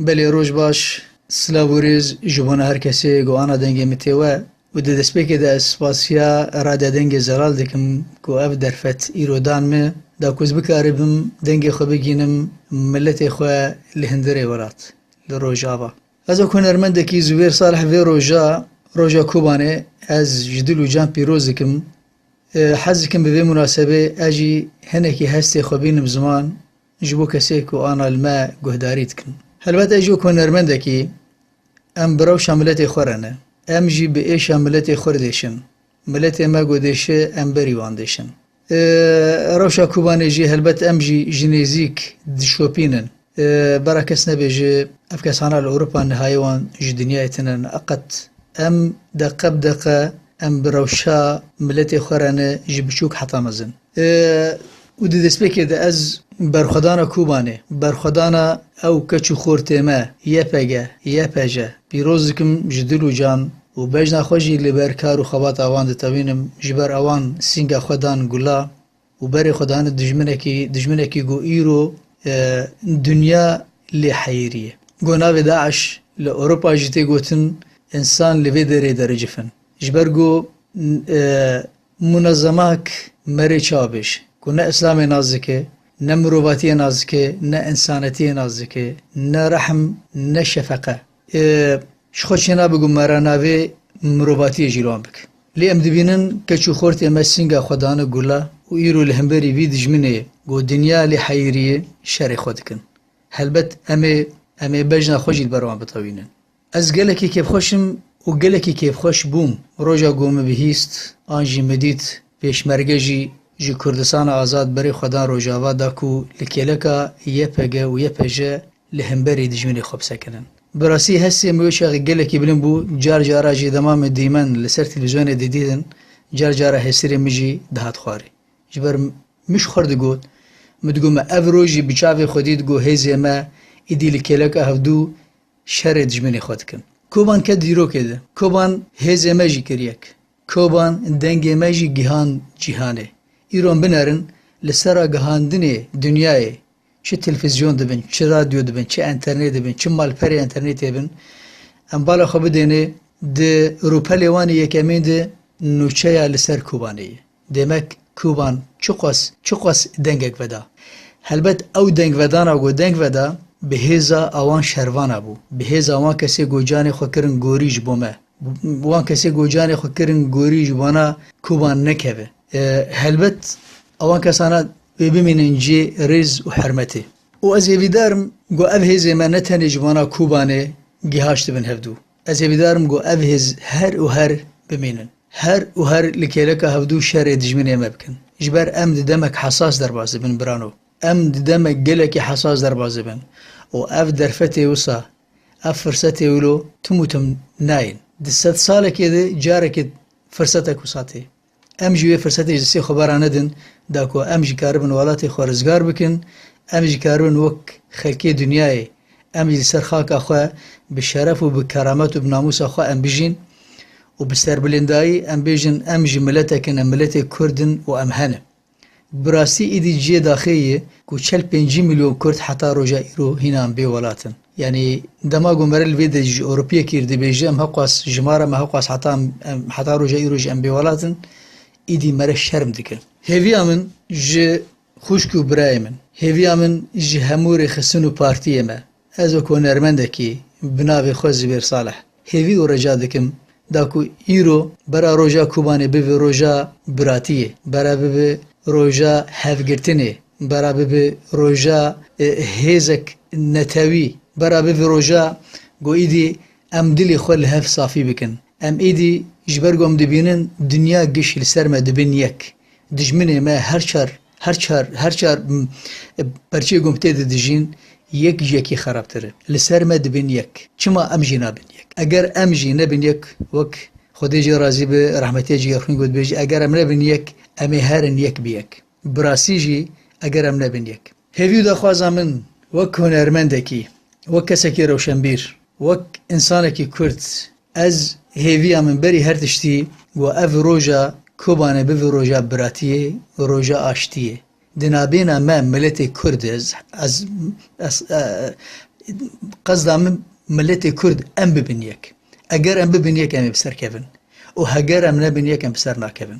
بله روز باش سلاوریز جوان هر کسی گویانا دنگی متوه و دستپیک ده اسپاسیا اراده دنگ زلال دکم کو اف درفت ایرودان می دا کوز بکاربم دنگ خو بگینم ملت خو لهندره ولات لروجاوا از اكون ارمندکی زویر صالح و روجا کوبانه از جدل و جان پیروز دکم حزكم ببي مناسبة أجي هنكي هستي خبينم زمان جبو كسيكو أنا الماء قهداريتكم هلبات أجو كون نرمندكي أم برو شاملتي خورنا أم جي بإي شاملتي خورديشن ملتي ما قديشة أم بريوان ديشن روشا كوباني جي هلبات أم جي جنيزيك دشوبينن براكسنا بيجي أفكاسانا الأوروبا نهايوان جي دنيايتنن أقت أم دقة بدقة ام بروشا ملتي خورانه جبشوك حتى مزن ودي دسبيكي ده از برخدانا كوباني برخدانا او كچو خورتما يپجا بيروزكم جدلو جان و بجنا خوشي لبر كارو خبات اوان ده تبينم جبر اوان سينگا خدان گلا و بر خدان دجمنكي گو ايرو دنيا لحيريه گو ناوي داعش لأوروبا جيتي گوتن انسان لبي داري درجفن جبرگو منظماك مري چابش كو نه اسلامي نازكه نه مروباتي نازكه نه انسانتي نازكه نه رحم نه شفقه شخوشنا بگو مراناوي مروباتي جيلوان بك لي ام دبينن كچو خورت امسينگا خدانه گولا و ايرو لهمبري في دجمنه گو دنيا لحيريه شر خودكن هلبت امي بجنا خوجي البروان بطوينن از گلكي كيف خوشم و گلکی کیف خوش بوم روژا گوم بهیست آنجی مدید پیشمرگه جی کردستان آزاد بری خدا روژاوا داکو لکیلکا یپگه و یپجه لهمبری دجمنی خوب سکنن براسی هستی مویش گلکی بلن بو جار جارا جی دمام دیمن لسر تلویزیون دیدن جار جارا هسری مجی دهات خواری جبر مش خورد گود مدگوم او روژی بچاوی خودید گو هیزی ما ایدی لکیلکا هفدو شر دجمنی خود کن کوبان که دیرو کده کوبان هز ماجی کریک کوبان دنگ ماجی گهان جهانه ایران بنرن لسرا گهاندنه دنیای چه تلویزیون دبن چه رادیو دبن چه انترنت دبن چه مالپری انترنت دبن ام بالا خو بدینه د روپلیوانی یکمین ده نوچه لسر کوبانه demek کوبان چقاس دنگک ودا هلبت او دنگ ودانا گو دنگ ودا بهزا اوان شروان ابو بهزا اوان کسی گوجان خو کرن گوریج بومه وان کسی گوجان خو کرن گوریج بونا کوبان نکوه هلبت اوان کسانا ببینن جی رز و حرمته و از یویدارم گو اوهز ما نتنج بونا کوبانه گهاشت بن هفدو از یویدارم گو اوهز هر و هر بمینن هر و هر لکیلکا هفدو شر دجمنه مبکن جبر امد دمک حساس در بازه بن برانو امد دمك قلك حساس دربازي بن و اف درفتي وصا اف فرصتي ولو تموتم ناين دست سالك يدي جارك فرصتك وصاتي ام جوي فرصتي جسي خبرانه دن داكو ام جي كاربن ولاتي خورزگار بكن ام جي كاربن وك خلقي دنياي ام جي سرخاك اخوا بالشرف وبكرامات وبناموس اخوا ام بيجين وبستربلنداي ام بيجن ام جي ملتكن ملتي كردن وامهنه براسي إيدي جي داخلية كو 5 مليون كرد حتى رجا إيرو هنا بي ولاتن يعني دماغو مرل الفيديو جي أوروبية كير دي بيجي أم هقواس جمارة ما هقواس حتى رجا إيرو جي أم بي ولاتن إيدي مرل شرم ديكن هيفيا من جي خوشكو براي من هيفيا من جي هموري خسنو بارتيه ما أزو كو نرمندكي بناوي خوزي بير صالح هيفيو رجا ديكم داكو إيرو برا رجا كوباني بيبي رجا براتيه برا بيبي روجا هفگرتنه برابر به روجا هزک نتاوی برابر به روجا گویدی ام دلی خل هف صافی بکن ام ایدی جبرگم دبینن دنیا گش لسر ما دبین یک دجمنه ما هر چار پرچه گمته دجین یک یکی خراب تره لسر ما دبین یک چما ام جینا بین یک اگر ام جینا بین یک وک خدای جی راضی به رحمتی جی خون گود بیج اگر ام نبین یک امی هرن یک بیک براسی جی اگر ام نبین یک هیویو دخوازا من وک هنرمندکی وک کسکی روشنبیر وک انسانکی کرد از هیوی من بری هر تشتی و اف روژا کوبانه به روژا براتیه روژا آشتیه دنابینا ما ملت کرد از قصدا من ملتی کرد ام ببین یک اگر ام ببین یک ام بسر کبن و هگر ام نبین یک ام بسر نکبن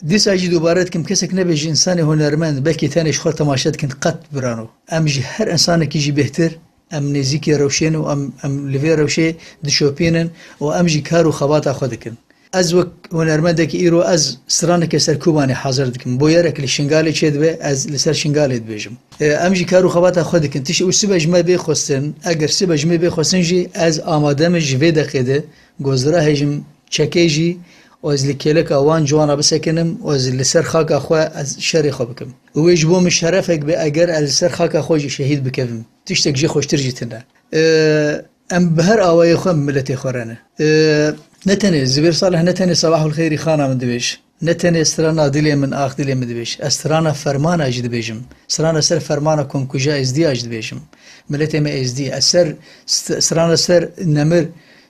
دیس اجی دوباره کم کسک نبیج انسان هنرمند بلکه تنش خود تماشات کن قط برانو ام جی هر انسان کی جی بهتر ام نزیکی روشن و ام لوی روشه دشوپینن و ام جی کارو خبات خود کن از وقت هنرمند که ایرو از سرانه که سر کوبانی حاضر دکم بویره که شنگالی چه دبه از لسر شنگالی دبیجم امجی کارو خبات خود کن تیش او سبج ما بخواستن اگر سبج ما بخواستن جی از آماده مجوی دقیقه گذرا هجم چکیجی و از لکیله که آوان جوانا بسکنم و از لسر خاک خواه از شری خواه بکم و ویجبو مشرفک به اگر از لسر خاک خواه شهید بکم تیش تک جی خوشتر جیتنه ام بهر آوای خواه ملتی خورانه نتنه زبير صالح نتنه صباح الخير خانه من دبيش نتنه استرانا دلي من آخ دلي من دبيش استرانا فرمانه اجد بيجم استرانا سر فرمانه كم كجا ازدي اجد بيجم ملتي ما ازدي اسر استرانا سر نمر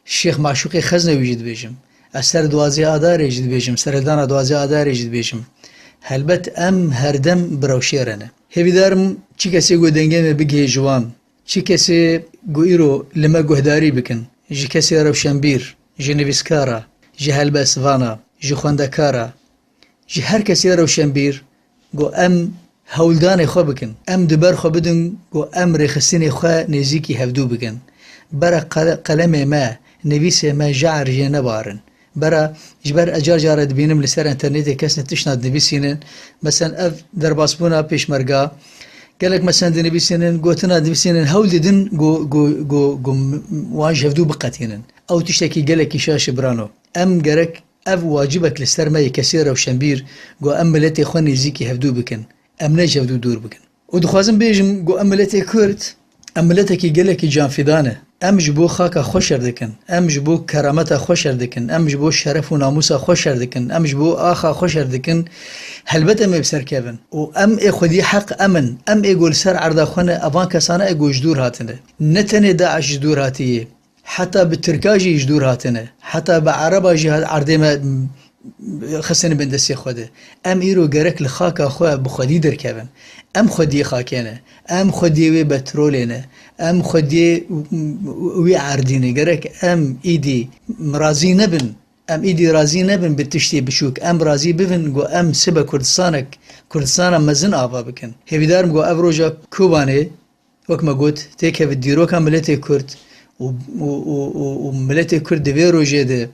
الشيخ معشوقي خزنه ويجد بيجم اسر دوازي ادار اجد بيجم سردانا دوازي ادار اجد بيجم هلبت ام هردم بروشيرنه هبي دارم چي كسي گو دنگه بگه جوان چي كسي گو ايرو لما گهداري بكن جي كسي روشنبير جی نویسکارا، جی هلبسوانا، جی خواندکارا، جی هر کسی روشنبیر گو ام هولدان خو بکن، ام دبر خو بدن گو ام رخصتین خو نزیکی هفدو بکن. برا قلم ما نویس ما جعر جی نبارن. برا جبر اجار جارد بینم لسر انترنت کس نتشناد نویسینن مثلا اف در باسپونا پیش مرگا قالك مثلا دنبيسينن قوتنا دنبيسينن هول دن جو واجه هفدو بقتينن او تشتكي قالك شاش برانو ام قرك اف واجبك للسرماي كثيره وشنبير جو املتي خوني زيكي هفدو بكن ام نجي هفدو دور بكن ودخوازم بيجم جو املتي كرت املتك قالك جان فدانه ام جبو خاكا خوشر دكن ام جبو كرامتا خوشر دكن ام جبو شرف و ناموسا خوشر دكن ام جبو اخا خوشر دكن هلبت ام بسر كيفن و ام اخذي حق امن ام يقول سر عرض خونه ابان كسانه يقول جدور هاتنه نتني داعش جدور هاتيه حتى بالتركاجي جدور هاتنه حتى بعربا جهاد عرضه خسن بندسي خوده ام ايرو گرك لخاكا خو بخدي دركبن ام خدي خاكينه ام خدي وي بترولينه ام خدي وي عردينه گرك ام ايدي مرازي نبن ام ايدي رازي نبن بتشتي بشوك ام رازي ببن جو ام سبا كردستانك كردستان مزن آبا بكن هيدارم جو افروجا كوباني وكما قلت تيك هف الديروكا ملتي كرد وملتي كرد فيرو جيده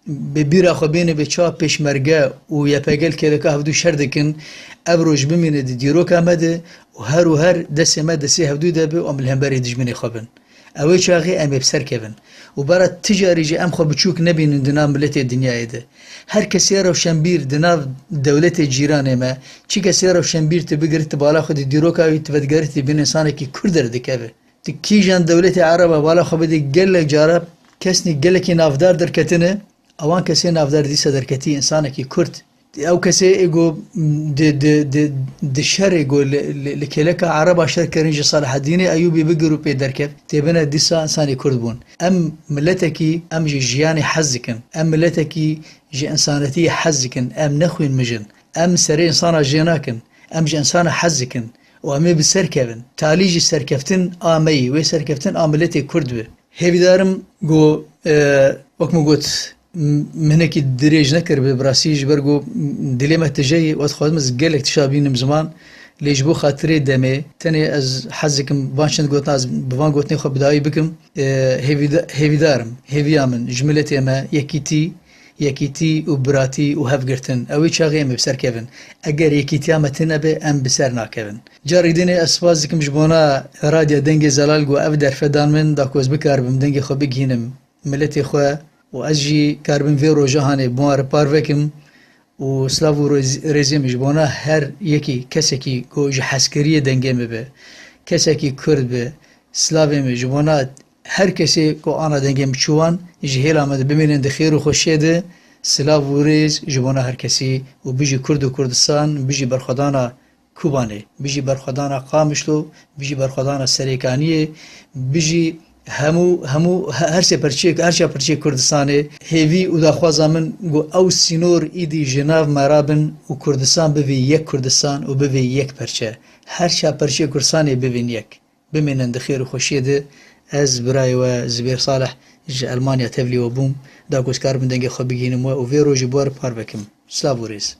ببيرا خبينه بچا پشمرگه و يپگل كده که هفدو شردكن ابروج بمينه ديروكا مده و هر دسه مده سي هفدو دبه و عمل همبري دجمني خبن اوه چاقي ام بسر كفن و برا تجاري جي ام خو بچوك نبين دنا ملت الدنيا ده هر كسي رو شنبير دنا دولت جيران ما چي كسي رو شنبير تبگرت بالا خود ديروكا يتفدگرت بين انسان كي كردر دكبه تكي جان دولت عربه بالا خو بدي گل جارب كسني گل كي نافدار دركتنه اوان کسی نافدار دیسه درکتی انسانه کی کرد او کسی ایگو د شر ایگو لکلک عرب شر کرنج صالح الدین ایوبی بگرو پی درکت تبنه دیسه انسانی کرد بون ام ملتکی ام جیانی حزکن ام ملتکی جی انسانتی حزکن ام نخوین مجن ام سری انسان جیناکن ام جی انسان حزکن و امی بسر کفن تالی جی سرکفتن آمی و سرکفتن آملتی کرد به هیدارم گو وکم گوت منك الدريج نكر ببراسيج برجو ديليما تجي واتخذ مزجلك تشابين زمان ليش بو خاطري دمي تاني از حزكم بانشن قوت ناز بفان قوتني خو بداي بكم هيفي دارم هيفي امن جملتي ما يكيتي وبراتي وهفقرتن اوي شاغي ام بسر كيفن اگر يكيتي امتنا به ام بسرنا كيفن جاري ديني اسفازكم جبونا راديا دنگي زلال قو افدر فدان من داكوز بكار بمدنگي خو بگينم ملتي خو و ازجی کاربن ویرو جهانی بوار پاروکم و سلاو رزیم جبونا هر یکی کسی کی گوج حسکری دنگه مبه کسی کی کرد به سلاوی می جبونا هر کسی کو آنا دنگه مچوان جهیل آمده بمینن دخیر و خوشیده سلاو رز جبونا هر کسی و بیجی کرد و کردستان بیجی برخدانا کوبانه بیجی برخدانا قامشلو بیجی برخدانا سریکانیه بیجی همو هر چه پرچه کردستانه هیوی و داخوازا من گو او سینور ایدی جناو مرابن و کردستان بوی یک کردستان و بوی یک پرچه هر چه پرچه کردستانه بوین یک بمینن دخیر و خوشیه ده از برای و زبیر صالح ج المانیا تبلی و بوم دا گوشکار من دنگی خواه بگینم و وی روژی بوار پار بکم سلاو ریز